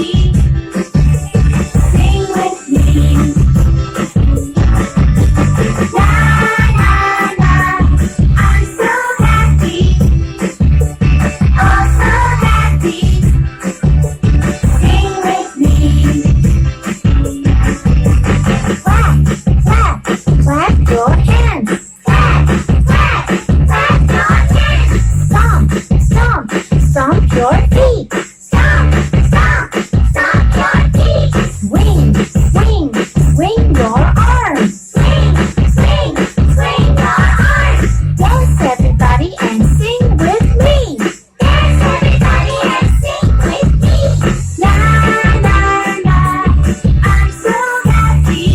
happy. Sing with me. La la la, I'm so happy. Oh, so happy. Sing with me. Clap, clap, clap your hands. Clap, clap, clap your hands. Stomp, stomp, stomp your feet. Stomp, stomp, stomp your feet. Swing, swing, swing your arms. Swing, swing, swing your arms. Dance everybody and sing with me. Dance everybody and sing with me. La la la, I'm so happy.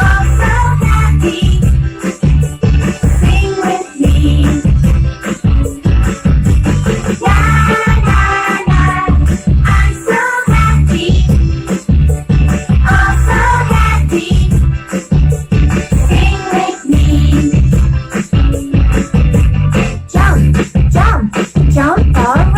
Oh, so happy. Sing with me. La la la, I'm so happy. Oh, so happy. Sing with me. Jump, jump, jump around.